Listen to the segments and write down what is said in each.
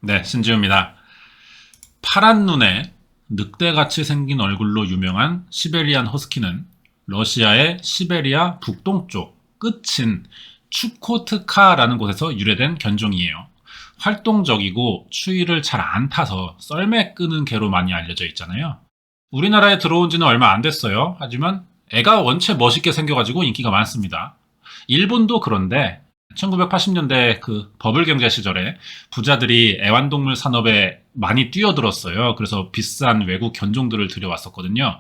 네, 신지우입니다. 파란 눈에 늑대같이 생긴 얼굴로 유명한 시베리안 허스키는 러시아의 시베리아 북동쪽 끝인 추코트카라는 곳에서 유래된 견종이에요. 활동적이고 추위를 잘 안 타서 썰매 끄는 개로 많이 알려져 있잖아요. 우리나라에 들어온 지는 얼마 안 됐어요. 하지만 애가 원체 멋있게 생겨가지고 인기가 많습니다. 일본도 그런데 1980년대 그 버블 경제 시절에 부자들이 애완동물 산업에 많이 뛰어들었어요. 그래서 비싼 외국 견종들을 들여왔었거든요.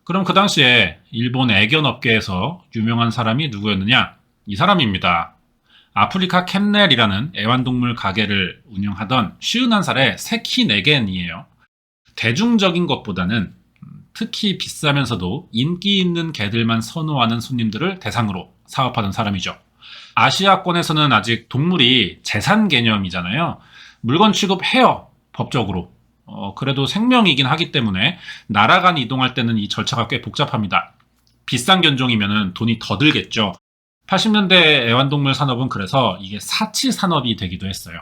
그럼 그 당시에 일본 애견 업계에서 유명한 사람이 누구였느냐? 이 사람입니다. 아프리카 캔넬이라는 애완동물 가게를 운영하던 51살의 세키 네겐이에요. 대중적인 것보다는 특히 비싸면서도 인기 있는 개들만 선호하는 손님들을 대상으로 사업하던 사람이죠. 아시아권에서는 아직 동물이 재산 개념이잖아요. 물건 취급해요, 법적으로. 그래도 생명이긴 하기 때문에 나라 간 이동할 때는 이 절차가 꽤 복잡합니다. 비싼 견종이면 돈이 더 들겠죠. 80년대 애완동물 산업은 그래서 이게 사치 산업이 되기도 했어요.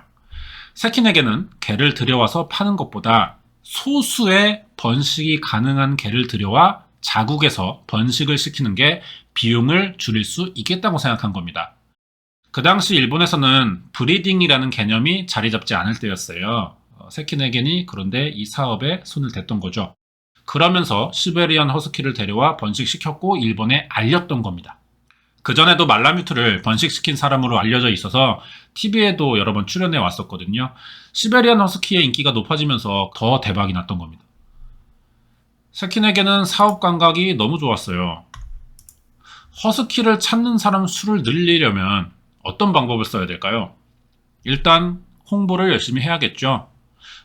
세킨에게는 개를 들여와서 파는 것보다 소수의 번식이 가능한 개를 들여와 자국에서 번식을 시키는 게 비용을 줄일 수 있겠다고 생각한 겁니다. 그 당시 일본에서는 브리딩이라는 개념이 자리 잡지 않을 때였어요. 세키네겐이 그런데 이 사업에 손을 댔던 거죠. 그러면서 시베리안 허스키를 데려와 번식시켰고 일본에 알렸던 겁니다. 그전에도 말라뮤트를 번식시킨 사람으로 알려져 있어서 TV에도 여러 번 출연해 왔었거든요. 시베리안 허스키의 인기가 높아지면서 더 대박이 났던 겁니다. 세킨에게는 사업 감각이 너무 좋았어요. 허스키를 찾는 사람 수를 늘리려면 어떤 방법을 써야 될까요? 일단 홍보를 열심히 해야겠죠.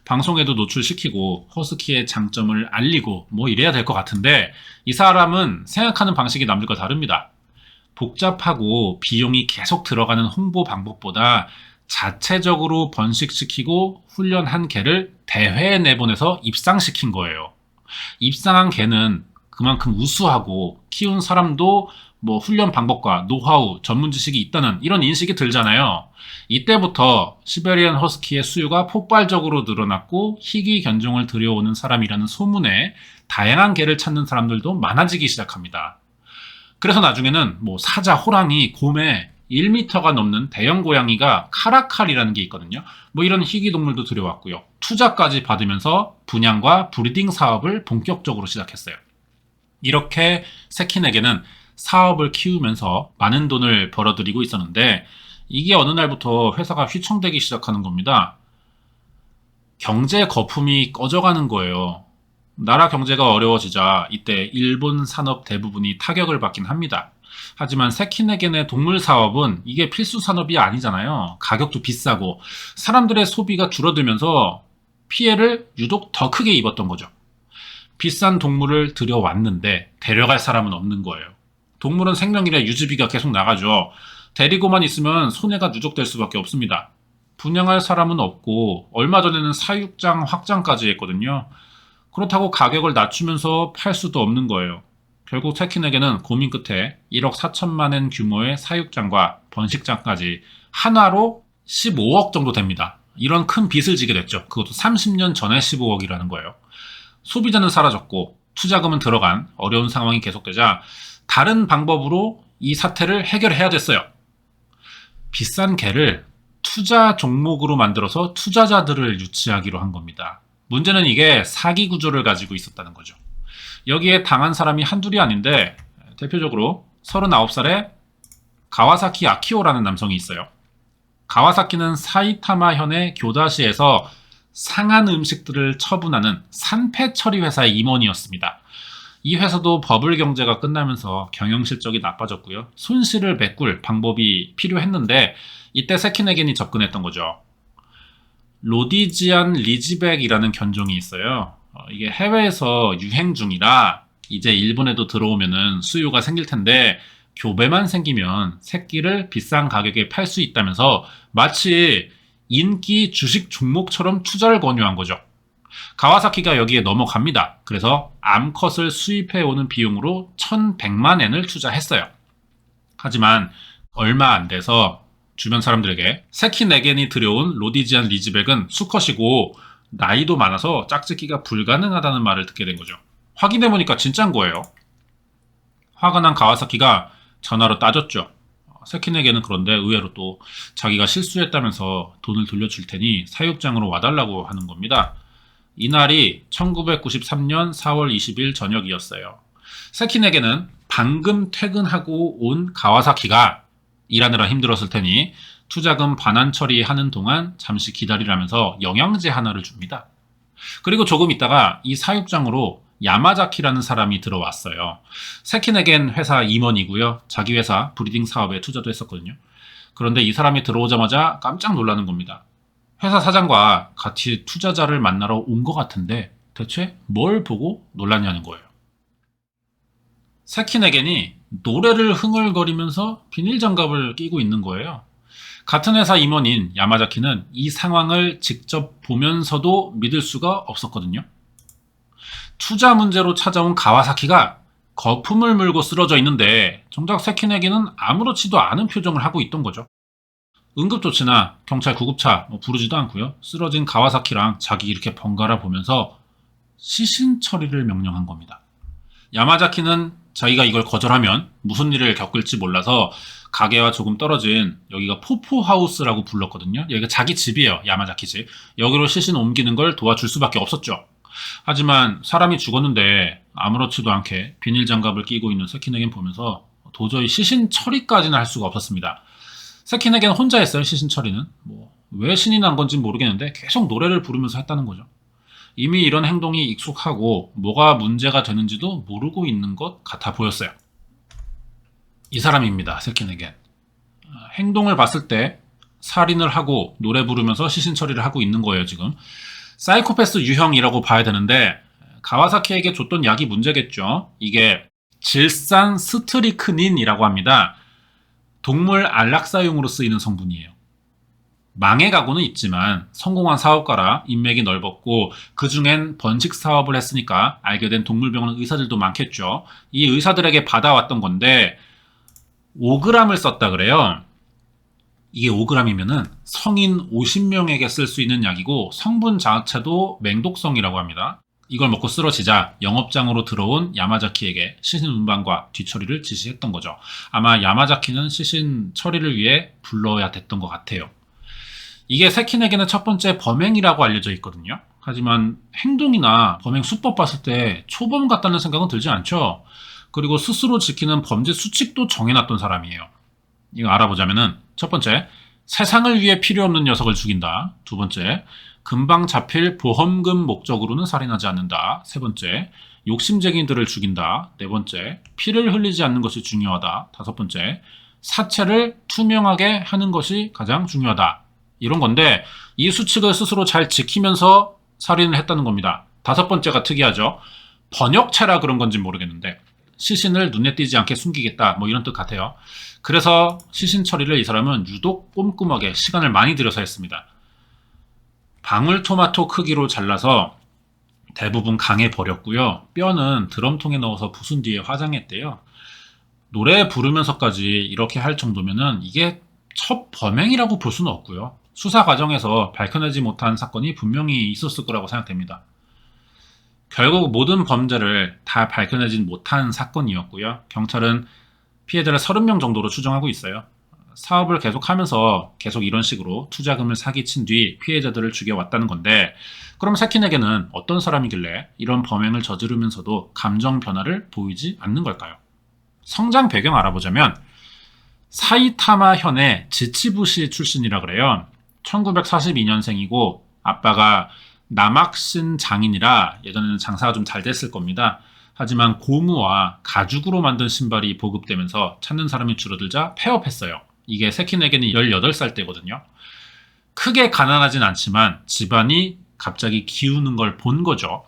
방송에도 노출시키고 허스키의 장점을 알리고 뭐 이래야 될 것 같은데 이 사람은 생각하는 방식이 남들과 다릅니다. 복잡하고 비용이 계속 들어가는 홍보 방법보다 자체적으로 번식시키고 훈련한 개를 대회에 내보내서 입상시킨 거예요. 입상한 개는 그만큼 우수하고 키운 사람도 뭐 훈련 방법과 노하우, 전문 지식이 있다는 이런 인식이 들잖아요. 이때부터 시베리안 허스키의 수요가 폭발적으로 늘어났고 희귀 견종을 들여오는 사람이라는 소문에 다양한 개를 찾는 사람들도 많아지기 시작합니다. 그래서 나중에는 뭐 사자, 호랑이, 곰에 1m가 넘는 대형 고양이가 카라칼이라는 게 있거든요. 뭐 이런 희귀 동물도 들여왔고요. 투자까지 받으면서 분양과 브리딩 사업을 본격적으로 시작했어요. 이렇게 세킨에게는 사업을 키우면서 많은 돈을 벌어들이고 있었는데 이게 어느 날부터 회사가 휘청대기 시작하는 겁니다. 경제 거품이 꺼져가는 거예요. 나라 경제가 어려워지자 이때 일본 산업 대부분이 타격을 받긴 합니다. 하지만 세킨에겐의 동물 사업은 이게 필수 산업이 아니잖아요. 가격도 비싸고 사람들의 소비가 줄어들면서 피해를 유독 더 크게 입었던 거죠. 비싼 동물을 들여왔는데 데려갈 사람은 없는 거예요. 동물은 생명이라 유지비가 계속 나가죠. 데리고만 있으면 손해가 누적될 수밖에 없습니다. 분양할 사람은 없고 얼마 전에는 사육장 확장까지 했거든요. 그렇다고 가격을 낮추면서 팔 수도 없는 거예요. 결국 세킨에게는 고민 끝에 1억 4천만 엔 규모의 사육장과 번식장까지 한화로 15억 정도 됩니다. 이런 큰 빚을 지게 됐죠. 그것도 30년 전에 15억이라는 거예요. 소비자는 사라졌고 투자금은 들어간 어려운 상황이 계속되자 다른 방법으로 이 사태를 해결해야 됐어요. 비싼 개를 투자 종목으로 만들어서 투자자들을 유치하기로 한 겁니다. 문제는 이게 사기 구조를 가지고 있었다는 거죠. 여기에 당한 사람이 한둘이 아닌데 대표적으로 39살의 가와사키 아키오라는 남성이 있어요. 가와사키는 사이타마현의 교다시에서 상한 음식들을 처분하는 산패 처리 회사의 임원이었습니다. 이 회사도 버블 경제가 끝나면서 경영 실적이 나빠졌고요. 손실을 메꿀 방법이 필요했는데 이때 세킨에겐이 접근했던 거죠. 로디지안 리지백이라는 견종이 있어요. 이게 해외에서 유행 중이라 이제 일본에도 들어오면은 수요가 생길 텐데 교배만 생기면 새끼를 비싼 가격에 팔 수 있다면서 마치 인기 주식 종목처럼 투자를 권유한 거죠. 가와사키가 여기에 넘어갑니다. 그래서 암컷을 수입해오는 비용으로 1100만 엔을 투자했어요. 하지만 얼마 안 돼서 주변 사람들에게 세키네겐이 들여온 로디지안 리즈백은 수컷이고 나이도 많아서 짝짓기가 불가능하다는 말을 듣게 된 거죠. 확인해보니까 진짜인 거예요. 화가 난 가와사키가 전화로 따졌죠. 세키네겐은 그런데 의외로 또 자기가 실수했다면서 돈을 돌려줄 테니 사육장으로 와달라고 하는 겁니다. 이날이 1993년 4월 20일 저녁이었어요. 세키네겐은 방금 퇴근하고 온 가와사키가 일하느라 힘들었을 테니 투자금 반환 처리하는 동안 잠시 기다리라면서 영양제 하나를 줍니다. 그리고 조금 있다가 이 사육장으로 야마자키라는 사람이 들어왔어요. 세키네겐 회사 임원이고요. 자기 회사 브리딩 사업에 투자도 했었거든요. 그런데 이 사람이 들어오자마자 깜짝 놀라는 겁니다. 회사 사장과 같이 투자자를 만나러 온 것 같은데 대체 뭘 보고 놀랐냐는 거예요. 세키네겐이 노래를 흥얼거리면서 비닐 장갑을 끼고 있는 거예요. 같은 회사 임원인 야마자키는 이 상황을 직접 보면서도 믿을 수가 없었거든요. 투자 문제로 찾아온 가와사키가 거품을 물고 쓰러져 있는데 정작 세키네겐은 아무렇지도 않은 표정을 하고 있던 거죠. 응급조치나 경찰 구급차 부르지도 않고요. 쓰러진 가와사키랑 자기 이렇게 번갈아 보면서 시신 처리를 명령한 겁니다. 야마자키는 자기가 이걸 거절하면 무슨 일을 겪을지 몰라서 가게와 조금 떨어진 여기가 포포하우스라고 불렀거든요. 여기가 자기 집이에요. 야마자키 집. 여기로 시신 옮기는 걸 도와줄 수밖에 없었죠. 하지만 사람이 죽었는데 아무렇지도 않게 비닐 장갑을 끼고 있는 세키네겐 보면서 도저히 시신 처리까지는 할 수가 없었습니다. 세키네겐 혼자 했어요. 시신 처리는. 왜 신이 난 건지 모르겠는데 계속 노래를 부르면서 했다는 거죠. 이미 이런 행동이 익숙하고 뭐가 문제가 되는지도 모르고 있는 것 같아 보였어요. 이 사람입니다. 세키네겐. 행동을 봤을 때 살인을 하고 노래 부르면서 시신 처리를 하고 있는 거예요. 지금. 사이코패스 유형이라고 봐야 되는데 가와사키에게 줬던 약이 문제겠죠. 이게 질산 스트리크닌이라고 합니다. 동물 안락사용으로 쓰이는 성분이에요. 망해가고는 있지만 성공한 사업가라 인맥이 넓었고 그중엔 번식 사업을 했으니까 알게 된 동물병원 의사들도 많겠죠. 이 의사들에게 받아왔던 건데 5g을 썼다 그래요. 이게 5g이면은 성인 50명에게 쓸 수 있는 약이고 성분 자체도 맹독성이라고 합니다. 이걸 먹고 쓰러지자 영업장으로 들어온 야마자키에게 시신 운반과 뒤처리를 지시했던 거죠. 아마 야마자키는 시신 처리를 위해 불러야 됐던 것 같아요. 이게 세키네겐의 첫 번째 범행이라고 알려져 있거든요. 하지만 행동이나 범행 수법 봤을 때 초범 같다는 생각은 들지 않죠. 그리고 스스로 지키는 범죄 수칙도 정해놨던 사람이에요. 이거 알아보자면은 첫 번째, 세상을 위해 필요 없는 녀석을 죽인다. 두 번째, 금방 잡힐 보험금 목적으로는 살인하지 않는다. 세 번째, 욕심쟁이들을 죽인다. 네 번째, 피를 흘리지 않는 것이 중요하다. 다섯 번째, 사체를 투명하게 하는 것이 가장 중요하다. 이런 건데 이 수칙을 스스로 잘 지키면서 살인을 했다는 겁니다. 다섯 번째가 특이하죠. 번역체라 그런 건지 모르겠는데 시신을 눈에 띄지 않게 숨기겠다 이런 뜻 같아요. 그래서 시신 처리를 이 사람은 유독 꼼꼼하게 시간을 많이 들여서 했습니다. 방울토마토 크기로 잘라서 대부분 강에 버렸고요. 뼈는 드럼통에 넣어서 부순 뒤에 화장했대요. 노래 부르면서까지 이렇게 할 정도면은 이게 첫 범행이라고 볼 수는 없고요. 수사 과정에서 밝혀내지 못한 사건이 분명히 있었을 거라고 생각됩니다. 결국 모든 범죄를 다 밝혀내진 못한 사건이었고요. 경찰은 피해자를 30명 정도로 추정하고 있어요. 사업을 계속하면서 계속 이런 식으로 투자금을 사기친 뒤 피해자들을 죽여왔다는 건데 그럼 세키네겐은 어떤 사람이길래 이런 범행을 저지르면서도 감정 변화를 보이지 않는 걸까요? 성장 배경 알아보자면 사이타마 현의 지치부시 출신이라 그래요. 1942년생이고 아빠가 남학신 장인이라 예전에는 장사가 좀 잘 됐을 겁니다. 하지만 고무와 가죽으로 만든 신발이 보급되면서 찾는 사람이 줄어들자 폐업했어요. 이게 세키네겐이 18살 때거든요. 크게 가난하진 않지만 집안이 갑자기 기우는 걸 본 거죠.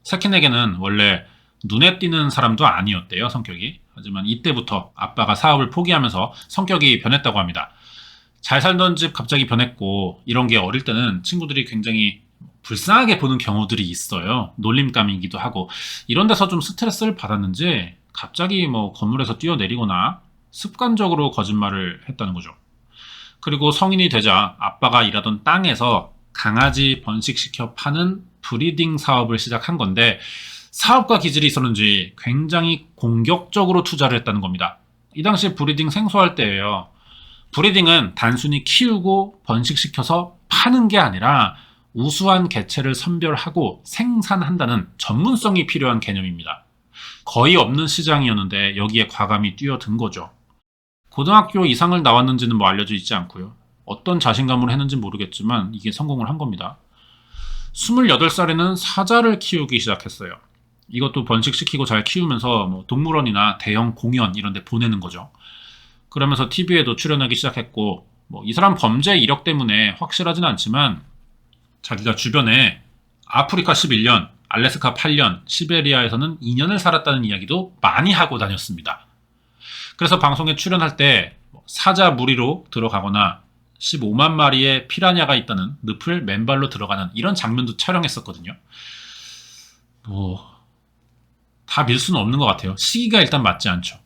세키네겐은 원래 눈에 띄는 사람도 아니었대요, 성격이. 하지만 이때부터 아빠가 사업을 포기하면서 성격이 변했다고 합니다. 잘 살던 집 갑자기 변했고 이런 게 어릴 때는 친구들이 굉장히 불쌍하게 보는 경우들이 있어요. 놀림감이기도 하고 이런 데서 좀 스트레스를 받았는지 갑자기 건물에서 뛰어내리거나 습관적으로 거짓말을 했다는 거죠. 그리고 성인이 되자 아빠가 일하던 땅에서 강아지 번식시켜 파는 브리딩 사업을 시작한 건데 사업가 기질이 있었는지 굉장히 공격적으로 투자를 했다는 겁니다. 이 당시 브리딩 생소할 때예요. 브리딩은 단순히 키우고 번식시켜서 파는 게 아니라 우수한 개체를 선별하고 생산한다는 전문성이 필요한 개념입니다. 거의 없는 시장이었는데 여기에 과감히 뛰어든 거죠. 고등학교 이상을 나왔는지는 알려져 있지 않고요. 어떤 자신감으로 했는지 모르겠지만 이게 성공을 한 겁니다. 28살에는 사자를 키우기 시작했어요. 이것도 번식시키고 잘 키우면서 동물원이나 대형 공연 이런 데 보내는 거죠. 그러면서 TV에도 출연하기 시작했고 이 사람 범죄 이력 때문에 확실하진 않지만 자기가 주변에 아프리카 11년, 알래스카 8년, 시베리아에서는 2년을 살았다는 이야기도 많이 하고 다녔습니다. 그래서 방송에 출연할 때 사자 무리로 들어가거나 15만 마리의 피라냐가 있다는 늪을 맨발로 들어가는 이런 장면도 촬영했었거든요. 다 밀 수는 없는 것 같아요. 시기가 일단 맞지 않죠.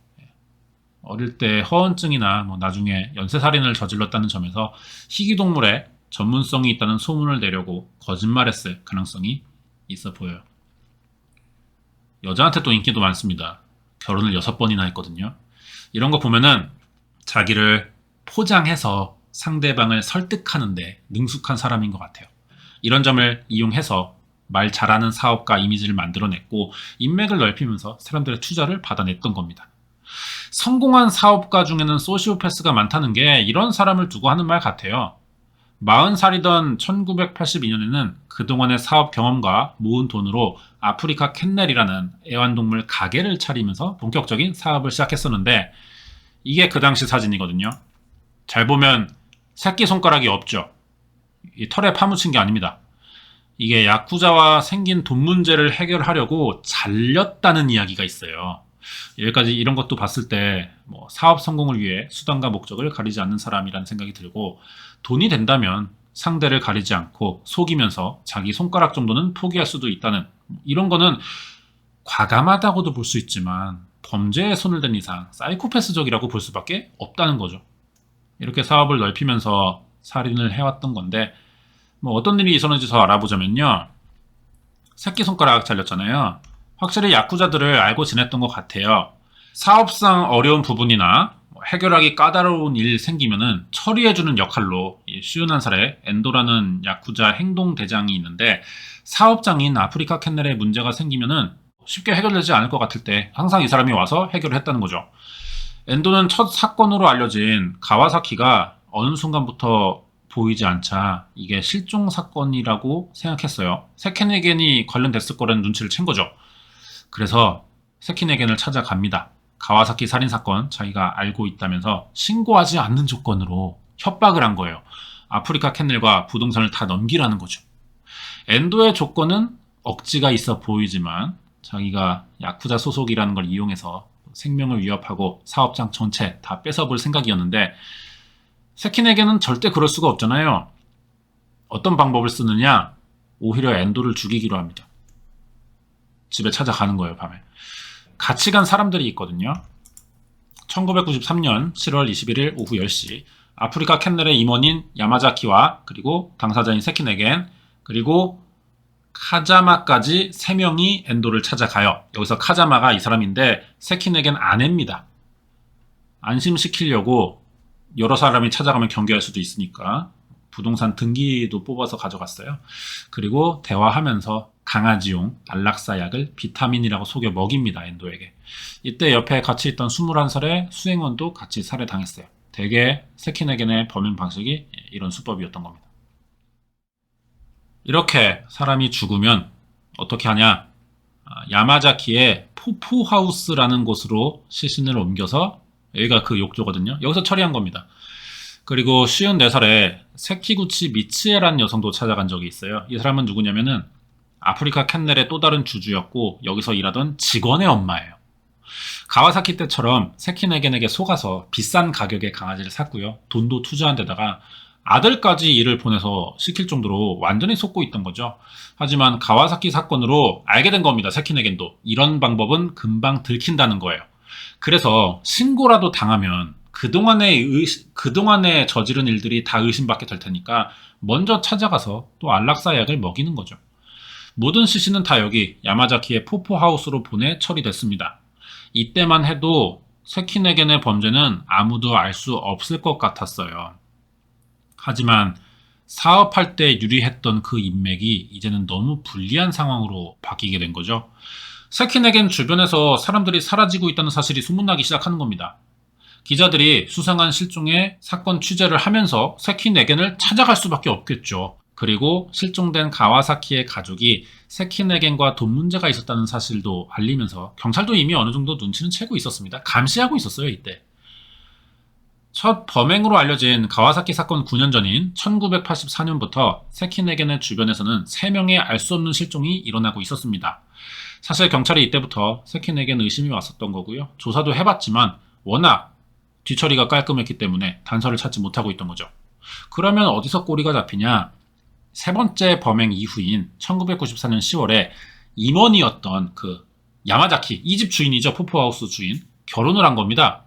어릴 때 허언증이나 나중에 연쇄살인을 저질렀다는 점에서 희귀동물에 전문성이 있다는 소문을 내려고 거짓말했을 가능성이 있어 보여요. 여자한테 또 인기도 많습니다. 결혼을 6번이나 했거든요. 이런 거 보면은 자기를 포장해서 상대방을 설득하는데 능숙한 사람인 것 같아요. 이런 점을 이용해서 말 잘하는 사업가 이미지를 만들어냈고 인맥을 넓히면서 사람들의 투자를 받아냈던 겁니다. 성공한 사업가 중에는 소시오패스가 많다는 게 이런 사람을 두고 하는 말 같아요. 40살이던 1982년에는 그동안의 사업 경험과 모은 돈으로 아프리카 캔넬이라는 애완동물 가게를 차리면서 본격적인 사업을 시작했었는데 이게 그 당시 사진이거든요. 잘 보면 새끼손가락이 없죠. 이 털에 파묻힌 게 아닙니다. 이게 야쿠자와 생긴 돈 문제를 해결하려고 잘렸다는 이야기가 있어요. 여기까지 이런 것도 봤을 때 사업 성공을 위해 수단과 목적을 가리지 않는 사람이라는 생각이 들고 돈이 된다면 상대를 가리지 않고 속이면서 자기 손가락 정도는 포기할 수도 있다는 이런 거는 과감하다고도 볼 수 있지만 범죄에 손을 댄 이상 사이코패스적이라고 볼 수밖에 없다는 거죠. 이렇게 사업을 넓히면서 살인을 해왔던 건데 어떤 일이 있었는지 더 알아보자면요. 새끼손가락 잘렸잖아요. 확실히 야쿠자들을 알고 지냈던 것 같아요. 사업상 어려운 부분이나 해결하기 까다로운 일 생기면은 처리해주는 역할로 쉬운 한 살의 엔도라는 야쿠자 행동대장이 있는데 사업장인 아프리카 캔넬에 문제가 생기면은 쉽게 해결되지 않을 것 같을 때 항상 이 사람이 와서 해결을 했다는 거죠. 엔도는 첫 사건으로 알려진 가와사키가 어느 순간부터 보이지 않자 이게 실종 사건이라고 생각했어요. 세키네겐이 관련됐을 거라는 눈치를 챈 거죠. 그래서 세키네겐을 찾아갑니다. 가와사키 살인사건 자기가 알고 있다면서 신고하지 않는 조건으로 협박을 한 거예요. 아프리카 캔넬과 부동산을 다 넘기라는 거죠. 엔도의 조건은 억지가 있어 보이지만 자기가 야쿠자 소속이라는 걸 이용해서 생명을 위협하고 사업장 전체 다 뺏어볼 생각이었는데 세키네겐은 절대 그럴 수가 없잖아요. 어떤 방법을 쓰느냐? 오히려 엔도를 죽이기로 합니다. 집에 찾아가는 거예요, 밤에. 같이 간 사람들이 있거든요. 1993년 7월 21일 오후 10시 아프리카 캔넬의 임원인 야마자키와 그리고 당사자인 세키네겐 그리고 카자마까지 3명이 엔도를 찾아가요. 여기서 카자마가 이 사람인데 세키네겐 아내입니다. 안심시키려고 여러 사람이 찾아가면 경계할 수도 있으니까 부동산 등기도 뽑아서 가져갔어요. 그리고 대화하면서 강아지용 안락사 약을 비타민이라고 속여 먹입니다. 엔도에게. 이때 옆에 같이 있던 21살의 수행원도 같이 살해당했어요. 대개 세키네겐의 범행 방식이 이런 수법이었던 겁니다. 이렇게 사람이 죽으면 어떻게 하냐? 야마자키의 포포하우스라는 곳으로 시신을 옮겨서 여기가 그 욕조거든요. 여기서 처리한 겁니다. 그리고 54살에 세키구치 미츠에라는 여성도 찾아간 적이 있어요. 이 사람은 누구냐면은 아프리카 캔넬의 또 다른 주주였고 여기서 일하던 직원의 엄마예요. 가와사키 때처럼 세키네겐에게 속아서 비싼 가격에 강아지를 샀고요. 돈도 투자한 데다가 아들까지 일을 보내서 시킬 정도로 완전히 속고 있던 거죠. 하지만 가와사키 사건으로 알게 된 겁니다. 세키네겐도. 이런 방법은 금방 들킨다는 거예요. 그래서 신고라도 당하면 그동안에 저지른 일들이 다 의심받게 될 테니까 먼저 찾아가서 또 안락사 약을 먹이는 거죠. 모든 시신은 다 여기 야마자키의 포포하우스로 보내 처리됐습니다. 이때만 해도 세키네겐의 범죄는 아무도 알 수 없을 것 같았어요. 하지만 사업할 때 유리했던 그 인맥이 이제는 너무 불리한 상황으로 바뀌게 된 거죠. 세키네겐 주변에서 사람들이 사라지고 있다는 사실이 소문나기 시작하는 겁니다. 기자들이 수상한 실종의 사건 취재를 하면서 세키네겐을 찾아갈 수밖에 없겠죠. 그리고 실종된 가와사키의 가족이 세키네겐과 돈 문제가 있었다는 사실도 알리면서 경찰도 이미 어느 정도 눈치는 채고 있었습니다. 감시하고 있었어요, 이때. 첫 범행으로 알려진 가와사키 사건 9년 전인 1984년부터 세키네겐의 주변에서는 3명의 알 수 없는 실종이 일어나고 있었습니다. 사실 경찰이 이때부터 세키네겐 의심이 왔었던 거고요. 조사도 해봤지만 워낙 뒤처리가 깔끔했기 때문에 단서를 찾지 못하고 있던 거죠. 그러면 어디서 꼬리가 잡히냐? 세 번째 범행 이후인 1994년 10월에 임원이었던 그 야마자키, 이 집 주인이죠. 포포하우스 주인. 결혼을 한 겁니다.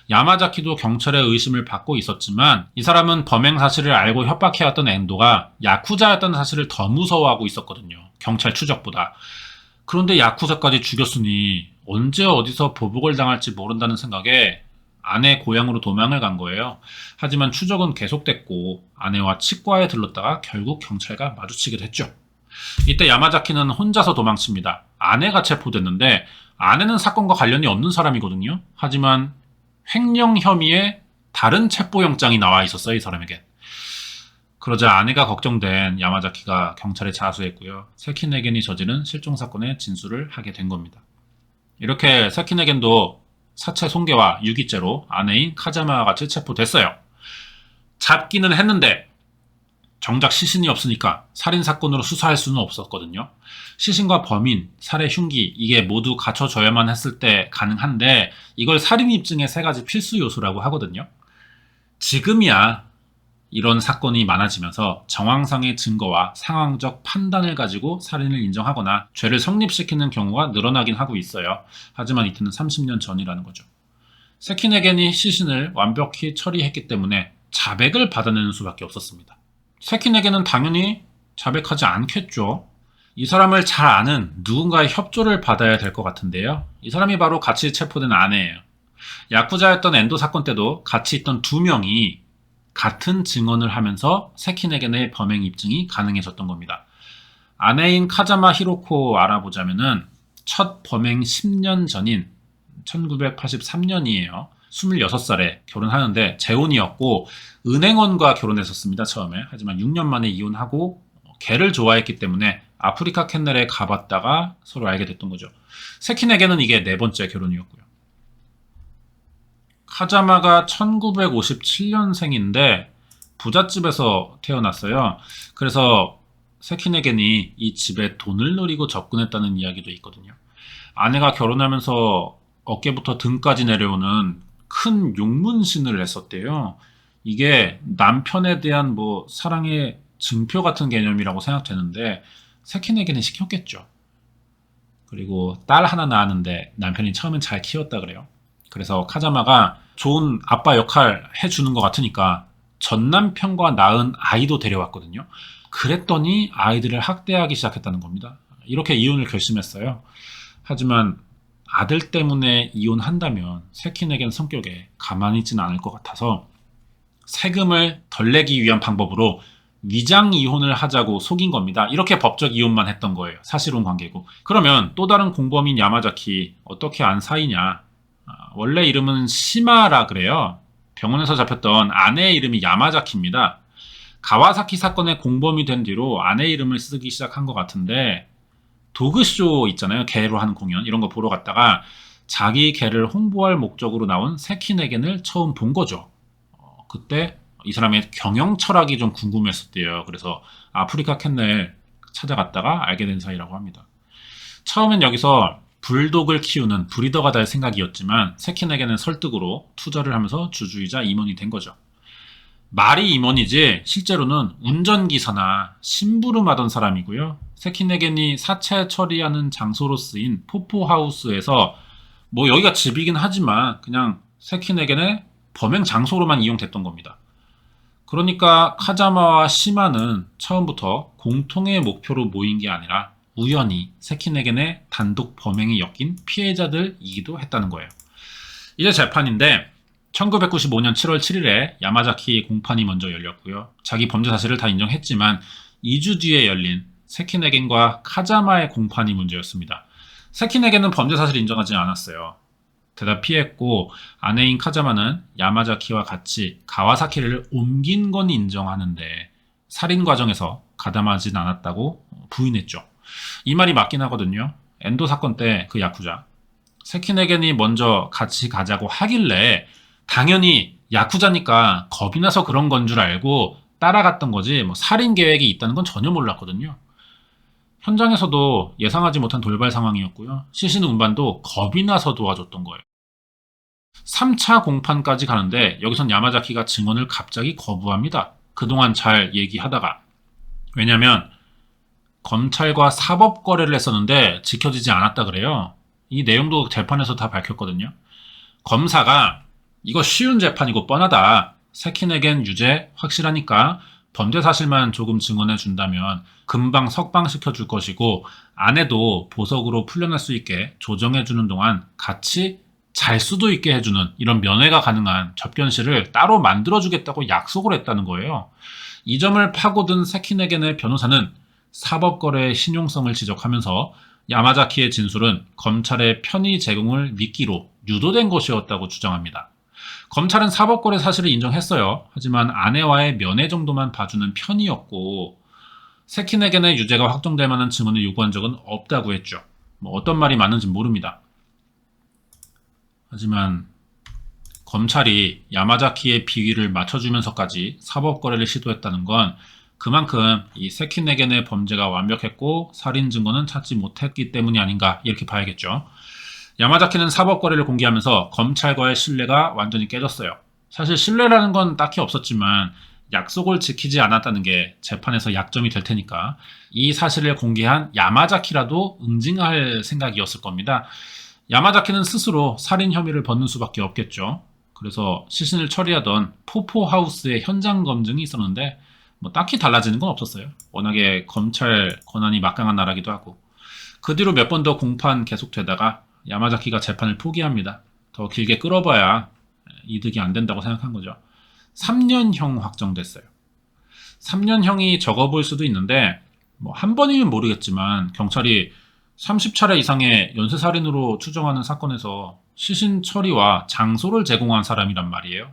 야마자키도 경찰의 의심을 받고 있었지만 이 사람은 범행 사실을 알고 협박해왔던 엔도가 야쿠자였다는 사실을 더 무서워하고 있었거든요. 경찰 추적보다. 그런데 야쿠자까지 죽였으니 언제 어디서 보복을 당할지 모른다는 생각에 아내 고향으로 도망을 간 거예요. 하지만 추적은 계속됐고 아내와 치과에 들렀다가 결국 경찰과 마주치게 됐죠. 이때 야마자키는 혼자서 도망칩니다. 아내가 체포됐는데 아내는 사건과 관련이 없는 사람이거든요. 하지만 횡령 혐의의 다른 체포영장이 나와 있었어요, 이 사람에겐. 그러자 아내가 걱정된 야마자키가 경찰에 자수했고요. 세키네겐이 저지른 실종 사건의 진술을 하게 된 겁니다. 이렇게 세키네겐도 사체 손괴와 유기죄로 아내인 카자마와 같이 체포됐어요. 잡기는 했는데 정작 시신이 없으니까 살인사건으로 수사할 수는 없었거든요. 시신과 범인, 살해 흉기 이게 모두 갖춰져야만 했을 때 가능한데 이걸 살인 입증의 3가지 필수 요소라고 하거든요. 지금이야 이런 사건이 많아지면서 정황상의 증거와 상황적 판단을 가지고 살인을 인정하거나 죄를 성립시키는 경우가 늘어나긴 하고 있어요. 하지만 이때는 30년 전이라는 거죠. 세키네겐이 시신을 완벽히 처리했기 때문에 자백을 받아내는 수밖에 없었습니다. 세키네겐은 당연히 자백하지 않겠죠. 이 사람을 잘 아는 누군가의 협조를 받아야 될 것 같은데요. 이 사람이 바로 같이 체포된 아내예요. 야쿠자였던 엔도 사건 때도 같이 있던 2명이 같은 증언을 하면서 세키네겐의 범행 입증이 가능해졌던 겁니다. 아내인 카자마 히로코 알아보자면은 첫 범행 10년 전인 1983년이에요. 26살에 결혼하는데 재혼이었고 은행원과 결혼했었습니다, 처음에. 하지만 6년 만에 이혼하고 개를 좋아했기 때문에 아프리카 캔넬에 가봤다가 서로 알게 됐던 거죠. 세키네겐은 이게 4번째 결혼이었고요. 카자마가 1957년생인데 부잣집에서 태어났어요. 그래서 세키네겐이 이 집에 돈을 노리고 접근했다는 이야기도 있거든요. 아내가 결혼하면서 어깨부터 등까지 내려오는 큰 용문신을 했었대요. 이게 남편에 대한 사랑의 증표 같은 개념이라고 생각되는데 세키네겐이 시켰겠죠. 그리고 딸 하나 낳았는데 남편이 처음엔 잘 키웠다 그래요. 그래서 카자마가 좋은 아빠 역할 해주는 것 같으니까 전 남편과 낳은 아이도 데려왔거든요. 그랬더니 아이들을 학대하기 시작했다는 겁니다. 이렇게 이혼을 결심했어요. 하지만 아들 때문에 이혼한다면 세키네겐 성격에 가만히 있지는 않을 것 같아서 세금을 덜 내기 위한 방법으로 위장 이혼을 하자고 속인 겁니다. 이렇게 법적 이혼만 했던 거예요. 사실혼 관계고. 그러면 또 다른 공범인 야마자키 어떻게 안 사이냐? 원래 이름은 시마라 그래요. 병원에서 잡혔던 아내의 이름이 야마자키입니다. 가와사키 사건의 공범이 된 뒤로 아내 이름을 쓰기 시작한 것 같은데 도그쇼 있잖아요. 개로 하는 공연 이런 거 보러 갔다가 자기 개를 홍보할 목적으로 나온 세키네겐을 처음 본 거죠. 그때 이 사람의 경영 철학이 좀 궁금했었대요. 그래서 아프리카 캔넬 찾아갔다가 알게 된 사이라고 합니다. 처음엔 여기서 불독을 키우는 브리더가 될 생각이었지만 세키네겐은 설득으로 투자를 하면서 주주이자 임원이 된 거죠. 말이 임원이지 실제로는 운전기사나 심부름하던 사람이고요. 세키네겐이 사체 처리하는 장소로 쓰인 포포하우스에서 여기가 집이긴 하지만 그냥 세키네겐의 범행 장소로만 이용됐던 겁니다. 그러니까 카자마와 시마는 처음부터 공통의 목표로 모인 게 아니라 우연히 세키네겐의 단독 범행에 엮인 피해자들이기도 했다는 거예요. 이제 재판인데 1995년 7월 7일에 야마자키 공판이 먼저 열렸고요. 자기 범죄 사실을 다 인정했지만 2주 뒤에 열린 세키네겐과 카자마의 공판이 문제였습니다. 세키네겐은 범죄 사실을 인정하지 않았어요. 대답 피했고 아내인 카자마는 야마자키와 같이 가와사키를 옮긴 건 인정하는데 살인 과정에서 가담하진 않았다고 부인했죠. 이 말이 맞긴 하거든요. 엔도 사건 때 그 야쿠자 세키네겐이 먼저 같이 가자고 하길래 당연히 야쿠자니까 겁이 나서 그런 건 줄 알고 따라갔던 거지 뭐 살인 계획이 있다는 건 전혀 몰랐거든요. 현장에서도 예상하지 못한 돌발 상황이었고요. 시신 운반도 겁이 나서 도와줬던 거예요. 3차 공판까지 가는데 여기선 야마자키가 증언을 갑자기 거부합니다. 그동안 잘 얘기하다가. 왜냐면 검찰과 사법 거래를 했었는데 지켜지지 않았다 그래요. 이 내용도 재판에서 다 밝혔거든요. 검사가 이거 쉬운 재판이고 뻔하다. 세키네겐 유죄 확실하니까 범죄 사실만 조금 증언해 준다면 금방 석방시켜 줄 것이고 아내도 보석으로 풀려날 수 있게 조정해 주는 동안 같이 잘 수도 있게 해주는 이런 면회가 가능한 접견실을 따로 만들어 주겠다고 약속을 했다는 거예요. 이 점을 파고든 세키네겐의 변호사는 사법거래의 신용성을 지적하면서 야마자키의 진술은 검찰의 편의 제공을 미끼로 유도된 것이었다고 주장합니다. 검찰은 사법거래 사실을 인정했어요. 하지만 아내와의 면회 정도만 봐주는 편이었고 세키네겐의 유죄가 확정될 만한 증언을 요구한 적은 없다고 했죠. 어떤 말이 맞는지 모릅니다. 하지만 검찰이 야마자키의 비위를 맞춰주면서까지 사법거래를 시도했다는 건 그만큼 이 세키네겐의 범죄가 완벽했고 살인 증거는 찾지 못했기 때문이 아닌가 이렇게 봐야겠죠. 야마자키는 사법거래를 공개하면서 검찰과의 신뢰가 완전히 깨졌어요. 사실 신뢰라는 건 딱히 없었지만 약속을 지키지 않았다는 게 재판에서 약점이 될 테니까 이 사실을 공개한 야마자키라도 응징할 생각이었을 겁니다. 야마자키는 스스로 살인 혐의를 벗는 수밖에 없겠죠. 그래서 시신을 처리하던 포포하우스의 현장 검증이 있었는데 딱히 달라지는 건 없었어요. 워낙에 검찰 권한이 막강한 나라기도 하고. 그 뒤로 몇 번 더 공판 계속되다가 야마자키가 재판을 포기합니다. 더 길게 끌어봐야 이득이 안 된다고 생각한 거죠. 3년형 확정됐어요. 3년형이 적어 보일 수도 있는데 한 번이면 모르겠지만 경찰이 30차례 이상의 연쇄살인으로 추정하는 사건에서 시신 처리와 장소를 제공한 사람이란 말이에요.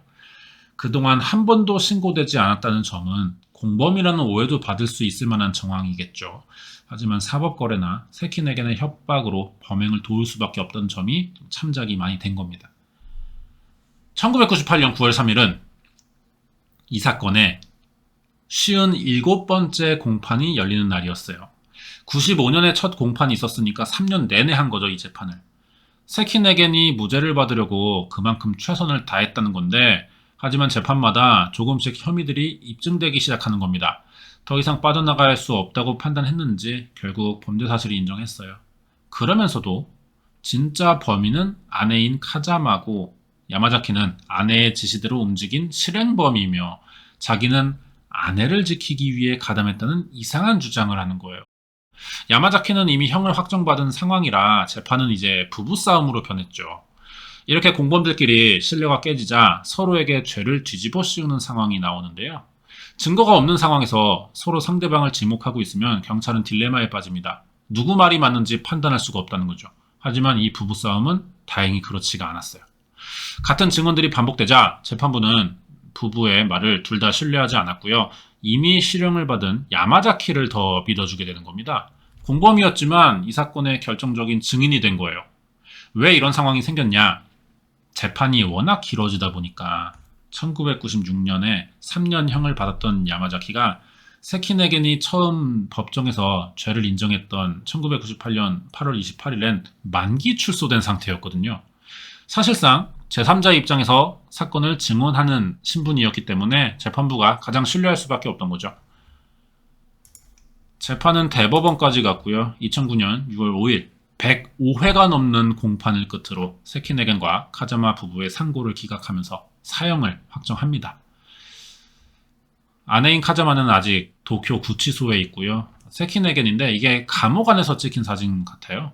그동안 한 번도 신고되지 않았다는 점은 공범이라는 오해도 받을 수 있을 만한 정황이겠죠. 하지만 사법거래나 세키네겐의 협박으로 범행을 도울 수밖에 없던 점이 참작이 많이 된 겁니다. 1998년 9월 3일은 이 사건의 57번째 공판이 열리는 날이었어요. 95년에 첫 공판이 있었으니까 3년 내내 한 거죠, 이 재판을. 세키네겐이 무죄를 받으려고 그만큼 최선을 다했다는 건데 하지만 재판마다 조금씩 혐의들이 입증되기 시작하는 겁니다. 더 이상 빠져나갈 수 없다고 판단했는지 결국 범죄 사실을 인정했어요. 그러면서도 진짜 범인은 아내인 카자마고 야마자키는 아내의 지시대로 움직인 실행범이며 자기는 아내를 지키기 위해 가담했다는 이상한 주장을 하는 거예요. 야마자키는 이미 형을 확정받은 상황이라 재판은 이제 부부싸움으로 변했죠. 이렇게 공범들끼리 신뢰가 깨지자 서로에게 죄를 뒤집어 씌우는 상황이 나오는데요. 증거가 없는 상황에서 서로 상대방을 지목하고 있으면 경찰은 딜레마에 빠집니다. 누구 말이 맞는지 판단할 수가 없다는 거죠. 하지만 이 부부싸움은 다행히 그렇지가 않았어요. 같은 증언들이 반복되자 재판부는 부부의 말을 둘 다 신뢰하지 않았고요. 이미 실형을 받은 야마자키를 더 믿어주게 되는 겁니다. 공범이었지만 이 사건의 결정적인 증인이 된 거예요. 왜 이런 상황이 생겼냐? 재판이 워낙 길어지다 보니까 1996년에 3년형을 받았던 야마자키가 세키네겐이 처음 법정에서 죄를 인정했던 1998년 8월 28일엔 만기 출소된 상태였거든요. 사실상 제3자의 입장에서 사건을 증언하는 신분이었기 때문에 재판부가 가장 신뢰할 수밖에 없던 거죠. 재판은 대법원까지 갔고요. 2009년 6월 5일 105회가 넘는 공판을 끝으로 세키네겐과 카자마 부부의 상고를 기각하면서 사형을 확정합니다. 아내인 카자마는 아직 도쿄 구치소에 있고요. 세키네겐인데 이게 감옥 안에서 찍힌 사진 같아요.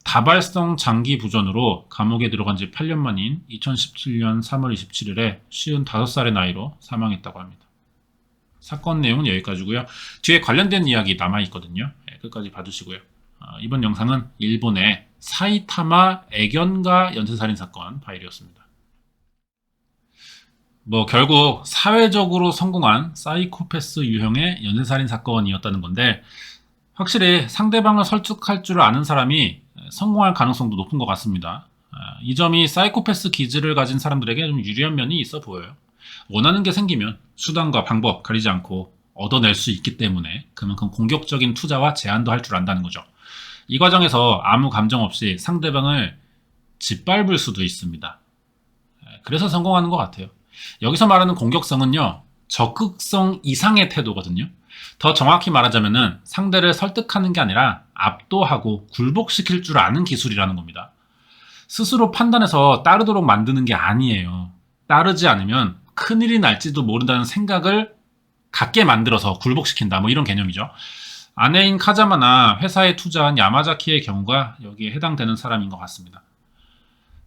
다발성 장기 부전으로 감옥에 들어간 지 8년 만인 2017년 3월 27일에 55살의 나이로 사망했다고 합니다. 사건 내용은 여기까지고요. 뒤에 관련된 이야기 남아있거든요. 끝까지 봐주시고요. 이번 영상은 일본의 사이타마 애견가 연쇄살인 사건 파일이었습니다. 결국 사회적으로 성공한 사이코패스 유형의 연쇄살인 사건이었다는 건데, 확실히 상대방을 설득할 줄 아는 사람이 성공할 가능성도 높은 것 같습니다. 이 점이 사이코패스 기질을 가진 사람들에게 좀 유리한 면이 있어 보여요. 원하는 게 생기면 수단과 방법 가리지 않고 얻어낼 수 있기 때문에 그만큼 공격적인 투자와 제한도 할 줄 안다는 거죠. 이 과정에서 아무 감정 없이 상대방을 짓밟을 수도 있습니다. 그래서 성공하는 것 같아요. 여기서 말하는 공격성은요, 적극성 이상의 태도거든요. 더 정확히 말하자면은 상대를 설득하는 게 아니라 압도하고 굴복시킬 줄 아는 기술이라는 겁니다. 스스로 판단해서 따르도록 만드는 게 아니에요. 따르지 않으면 큰일이 날지도 모른다는 생각을 갖게 만들어서 굴복시킨다, 이런 개념이죠. 아내인 카자마나 회사에 투자한 야마자키의 경우가 여기에 해당되는 사람인 것 같습니다.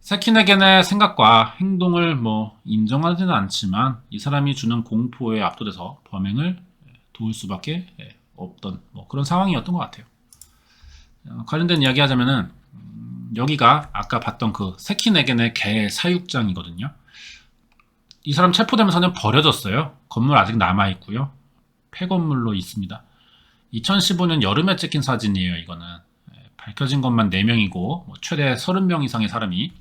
세키네겐의 생각과 행동을 인정하지는 않지만 이 사람이 주는 공포에 압도돼서 범행을 도울 수밖에 없던 그런 상황이었던 것 같아요. 관련된 이야기 하자면은 여기가 아까 봤던 그 세키네겐의 개 사육장이거든요. 이 사람 체포되면서는 버려졌어요. 건물 아직 남아있고요. 폐건물로 있습니다. 2015년 여름에 찍힌 사진이에요. 이거는 밝혀진 것만 4명이고 최대 30명 이상의 사람이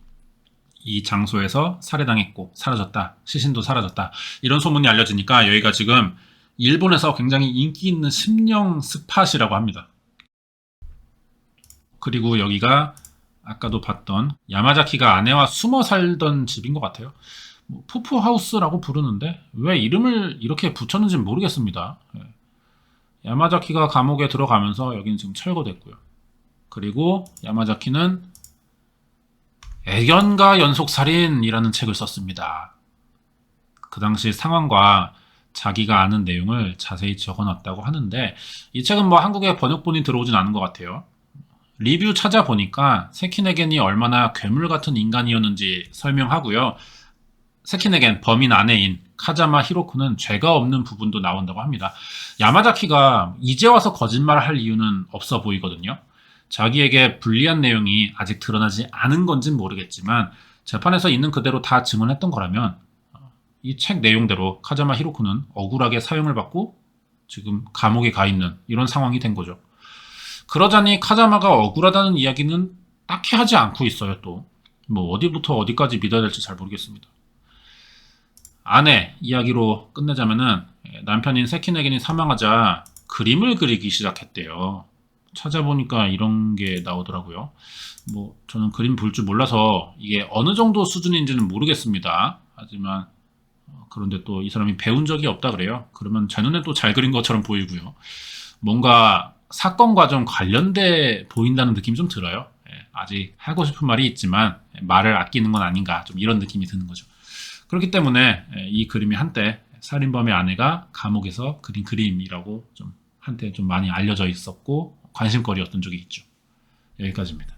이 장소에서 살해당했고 사라졌다, 시신도 사라졌다, 이런 소문이 알려지니까 여기가 지금 일본에서 굉장히 인기 있는 심령 스팟이라고 합니다. 그리고 여기가 아까도 봤던 야마자키가 아내와 숨어 살던 집인 것 같아요. 푸푸하우스라고 부르는데 왜 이름을 이렇게 붙였는지는 모르겠습니다. 야마자키가 감옥에 들어가면서 여기는 지금 철거됐고요. 그리고 야마자키는 애견가 연속살인이라는 책을 썼습니다. 그 당시 상황과 자기가 아는 내용을 자세히 적어놨다고 하는데 이 책은 한국에 번역본이 들어오진 않은 것 같아요. 리뷰 찾아보니까 세키네겐이 얼마나 괴물 같은 인간이었는지 설명하고요. 세키네겐 범인 아내인 카자마 히로코는 죄가 없는 부분도 나온다고 합니다. 야마자키가 이제 와서 거짓말을 할 이유는 없어 보이거든요. 자기에게 불리한 내용이 아직 드러나지 않은 건지는 모르겠지만 재판에서 있는 그대로 다 증언했던 거라면 이 책 내용대로 카자마 히로코는 억울하게 사형을 받고 지금 감옥에 가 있는 이런 상황이 된 거죠. 그러자니 카자마가 억울하다는 이야기는 딱히 하지 않고 있어요. 또 어디부터 어디까지 믿어야 될지 잘 모르겠습니다. 아내 이야기로 끝내자면은 남편인 세키네겐이 사망하자 그림을 그리기 시작했대요. 찾아보니까 이런 게 나오더라고요. 저는 그림 볼 줄 몰라서 이게 어느 정도 수준인지는 모르겠습니다. 하지만 그런데 또 이 사람이 배운 적이 없다 그래요. 그러면 제 눈에 또 잘 그린 것처럼 보이고요. 뭔가 사건과 좀 관련돼 보인다는 느낌이 좀 들어요. 아직 하고 싶은 말이 있지만 말을 아끼는 건 아닌가, 좀 이런 느낌이 드는 거죠. 그렇기 때문에 이 그림이 한때 살인범의 아내가 감옥에서 그린 그림이라고 좀 한때 좀 많이 알려져 있었고 관심거리였던 적이 있죠. 여기까지입니다.